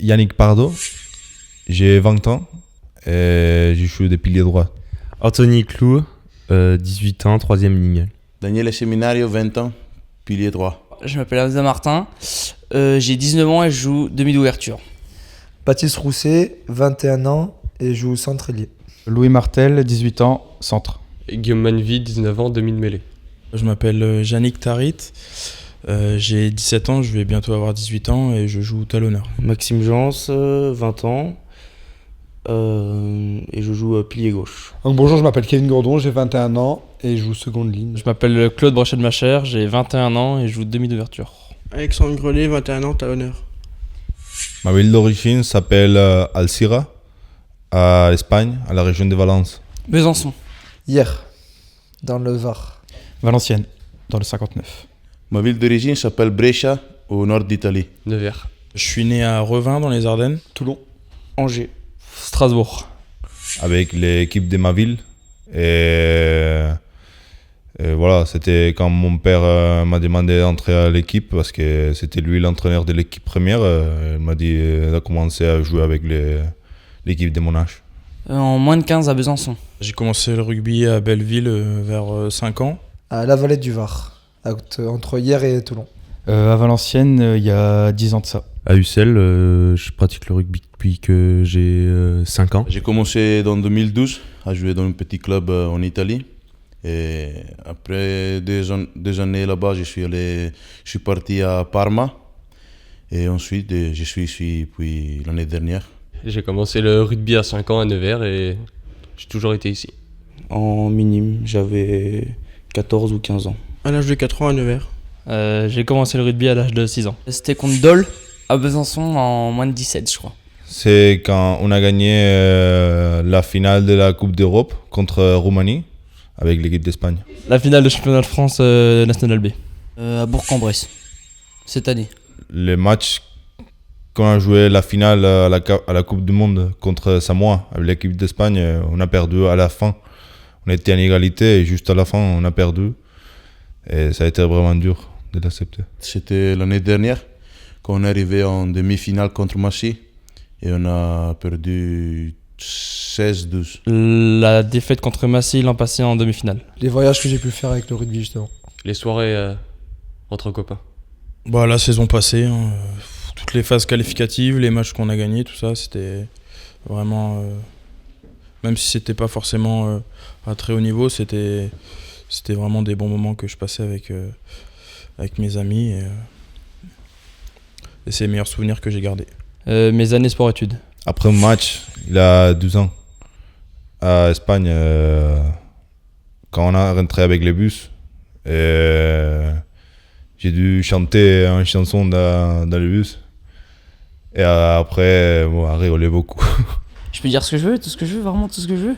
Yannick Pardo, j'ai 20 ans et je joue des piliers droits. Anthony Clou, 18 ans, 3e ligne. Daniel Seminario, 20 ans, pilier droit. Je m'appelle Hamza Martin, j'ai 19 ans et je joue demi d'ouverture. Baptiste Rousset, 21 ans et joue centre ailier. Louis Martel, 18 ans, centre. Et Guillaume Manvi, 19 ans, demi de mêlée. Je m'appelle Yannick Tarit, j'ai 17 ans, je vais bientôt avoir 18 ans et je joue talonneur. Maxime Jans, 20 ans et je joue pilier gauche. Donc bonjour, je m'appelle Kevin Gourdon, j'ai 21 ans et je joue seconde ligne. Je m'appelle Claude Brochet-de-Macher, j'ai 21 ans et je joue demi d'ouverture. Alexandre Grelet, 21 ans, talonneur. Ma ville d'origine s'appelle Alcira, à Espagne, à la région de Valence. Besançon. Hier, dans le Var. Valenciennes, dans le 59. Ma ville d'origine s'appelle Brescia, au nord d'Italie. Nevers. Je suis né à Revin dans les Ardennes. Toulon. Angers. Strasbourg. Avec l'équipe de ma ville. Et voilà, c'était quand mon père m'a demandé d'entrer à l'équipe parce que c'était lui l'entraîneur de l'équipe première. Il m'a dit de commencer à jouer avec l'équipe de mon âge. En moins de 15 à Besançon. J'ai commencé le rugby à Belleville vers 5 ans. À la Vallée du Var, entre hier et Toulon. À Valenciennes, il y a 10 ans de ça. À Ussel, je pratique le rugby depuis que j'ai 5 ans. J'ai commencé en 2012 à jouer dans un petit club en Italie. Et après deux années là-bas, je suis parti à Parma. Et ensuite, je suis ici depuis l'année dernière. J'ai commencé le rugby à 5 ans à Nevers et j'ai toujours été ici. En minime, j'avais 14 ou 15 ans. À l'âge de 4 ans à Nevers. J'ai commencé le rugby à l'âge de 6 ans. C'était contre Dole à Besançon en moins de 17, je crois. C'est quand on a gagné la finale de la Coupe d'Europe contre Roumanie avec l'équipe d'Espagne. La finale de championnat de France National B. À Bourg-en-Bresse, cette année. Les matchs quand on a joué la finale à la Coupe du Monde contre Samoa avec l'équipe d'Espagne, on a perdu à la fin. On était en égalité et juste à la fin, on a perdu. Et ça a été vraiment dur de l'accepter. C'était l'année dernière, quand on est arrivé en demi-finale contre Massy. Et on a perdu 16-12. La défaite contre Massy l'an passé en demi-finale. Les voyages que j'ai pu faire avec le rugby, justement. Les soirées entre copains. Bah, la saison passée, toutes les phases qualificatives, les matchs qu'on a gagnés, tout ça, c'était vraiment... même si c'était pas forcément à très haut niveau, c'était vraiment des bons moments que je passais avec mes amis. Et c'est les meilleurs souvenirs que j'ai gardés. Mes années sport-études. Après un match, il a 12 ans, à Espagne, quand on a rentré avec les bus, j'ai dû chanter une chanson dans le bus. Et après, on a rigolé beaucoup. Je peux dire ce que je veux, tout ce que je veux, vraiment tout ce que je veux.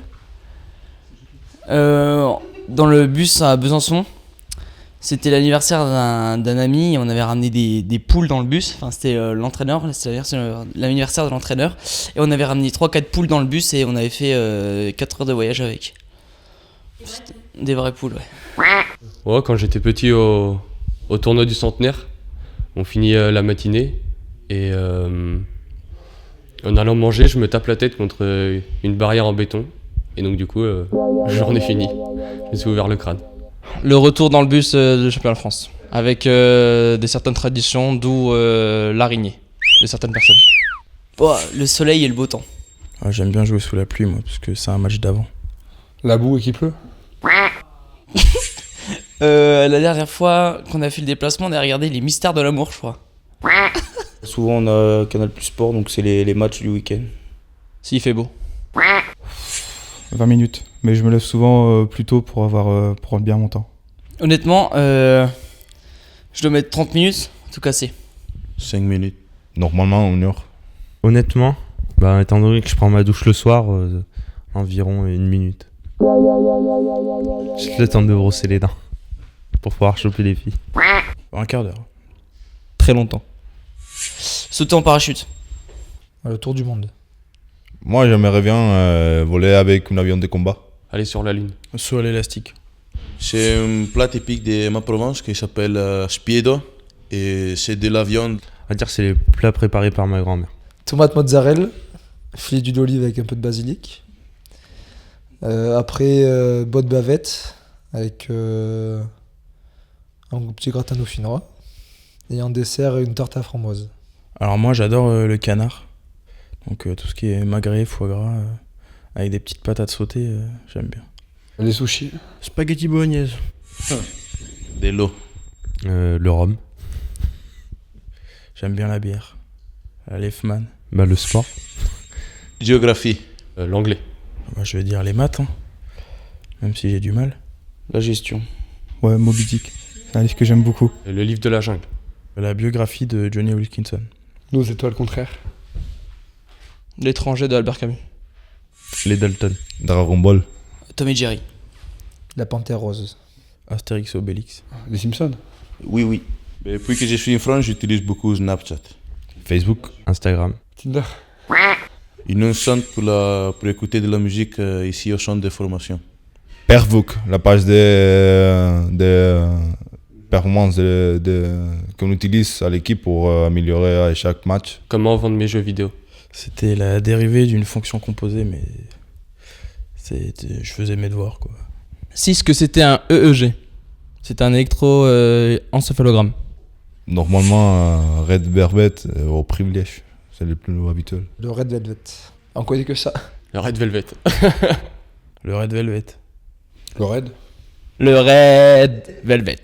Dans le bus à Besançon, c'était l'anniversaire d'un ami et on avait ramené des poules dans le bus. Enfin, c'était l'entraîneur, c'est l'anniversaire de l'entraîneur. Et on avait ramené 3-4 poules dans le bus et on avait fait 4 heures de voyage avec. C'était des vraies poules, ouais. Ouais, quand j'étais petit au tournoi du centenaire, on finit la matinée et en allant manger, je me tape la tête contre une barrière en béton. Et donc du coup, j'en ai fini. Je me suis ouvert le crâne. Le retour dans le bus de championnat de France, avec des certaines traditions, d'où l'araignée de certaines personnes. Oh, le soleil et le beau temps. Ah, j'aime bien jouer sous la pluie, moi, parce que c'est un match d'avant. La boue et qu'il pleut. La dernière fois qu'on a fait le déplacement, on a regardé Les Mystères de l'amour, je crois. Souvent, on a Canal Plus Sport, donc c'est les matchs du week-end. S'il fait beau. 20 minutes. Mais je me lève souvent plus tôt pour prendre bien mon temps. Honnêtement, je dois mettre 30 minutes, tout casser. 5 minutes. Normalement, 1 heure. Honnêtement, étant donné que je prends ma douche le soir, environ 1 minute. Juste le temps de brosser les dents pour pouvoir choper les filles. Un quart d'heure. Très longtemps. Sauter en parachute. Le tour du monde. Moi, j'aimerais bien voler avec un avion de combat. Aller sur la lune. Saut à l'élastique. C'est un plat typique de ma province qui s'appelle spiedo. Et c'est de la viande. On va dire que c'est les plats préparés par ma grand-mère. Tomate mozzarella, filet d'huile d'olive avec un peu de basilic. Après, botte bavette avec un petit gratin dauphinois. Et en dessert, une tarte à framboise. Alors moi j'adore le canard. Donc tout ce qui est magret, foie gras, avec des petites patates sautées, j'aime bien. Les sushis. Spaghetti bolognaise. De l'eau. Le rhum. J'aime bien la bière. La Lefman. Le sport. Géographie. L'anglais. Moi je vais dire les maths, hein. Même si j'ai du mal. La gestion. Ouais, Moby Dick. C'est un livre que j'aime beaucoup. Le livre de la jungle. La biographie de Johnny Wilkinson. Nous, c'est toi le contraire. L'étranger de Albert Camus. Les Dalton. Dragon Ball. Tom et Jerry. La panthère rose. Astérix et Obélix. Les Simpsons. Oui. Depuis que je suis en France, j'utilise beaucoup Snapchat. Facebook. Instagram. Tinder. Une enceinte pour écouter de la musique ici au centre de formation. Pervook, la page de performance qu'on utilise à l'équipe pour améliorer à chaque match. Comment vendre mes jeux vidéo. C'était la dérivée d'une fonction composée, mais je faisais mes devoirs, quoi. 6 que c'était un EEG. C'est un électroencéphalogramme. Normalement, Red Velvet au privilège, c'est le plus habituel. Le Red Velvet. On connaît que ça. Le Red Velvet. Le Red Velvet. Le Red. Le Red Velvet.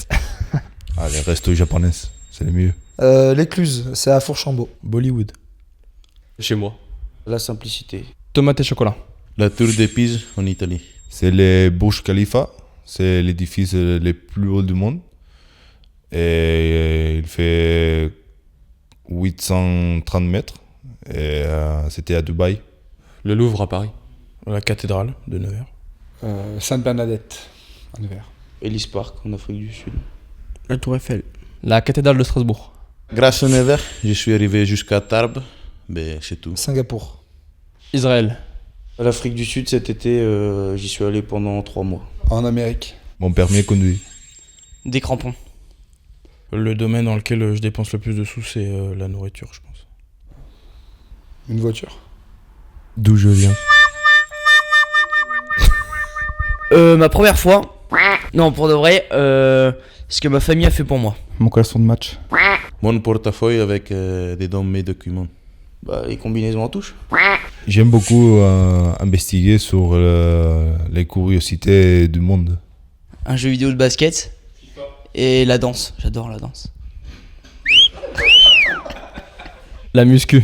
Ah, les restos japonais, c'est le mieux. L'écluse, c'est à Fourchambault. Bollywood. Chez moi. La simplicité. Tomate et chocolat. La tour de Pise en Italie. C'est le Burj Khalifa, c'est l'édifice le plus haut du monde. Et il fait 830 mètres. Et c'était à Dubaï. Le Louvre à Paris. La cathédrale de Nevers. Sainte-Bernadette, à Nevers. Ellis Park en Afrique du Sud. La Tour Eiffel. La cathédrale de Strasbourg. Grâce à Nevers, je suis arrivé jusqu'à Tarbes, mais c'est tout. Singapour. Israël. À l'Afrique du Sud, cet été, j'y suis allé pendant 3 mois. En Amérique. Mon permis est conduit. Des crampons. Le domaine dans lequel je dépense le plus de sous, c'est la nourriture, je pense. Une voiture. D'où je viens. Ma première fois. Non, pour de vrai, ce que ma famille a fait pour moi. Mon caleçon de match. Mon portefeuille avec dedans mes documents. Les combinaisons en touche. J'aime beaucoup investiguer sur les curiosités du monde. Un jeu vidéo de basket. Et la danse. J'adore la danse. La muscu.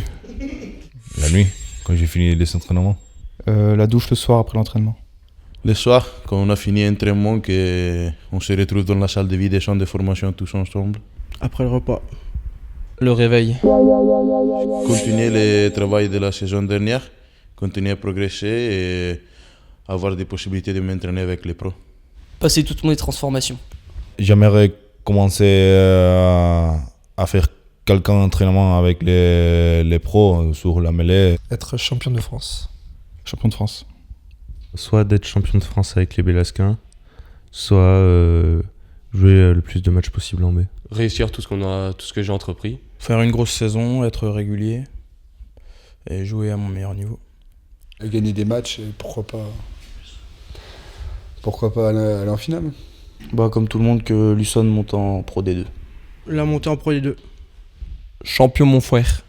La nuit, quand j'ai fini les entraînements. La douche le soir après l'entraînement. Le soir, quand on a fini l'entraînement, on se retrouve dans la salle de vie des champs de formation tous ensemble. Après le repas. Le réveil. Continuer le travail de la saison dernière, continuer à progresser et avoir des possibilités de m'entraîner avec les pros. Passer toutes mes transformations. J'aimerais commencer à faire quelques entraînements avec les pros sur la mêlée. Être champion de France. Champion de France. Soit d'être champion de France avec les Bélasquins, soit jouer le plus de matchs possible en B. Réussir tout ce que j'ai entrepris. Faire une grosse saison, être régulier et jouer à mon meilleur niveau. Et gagner des matchs, et pourquoi pas aller en finale. Comme tout le monde, que Luçon monte en Pro D2. La montée en Pro D2. Champion mon frère.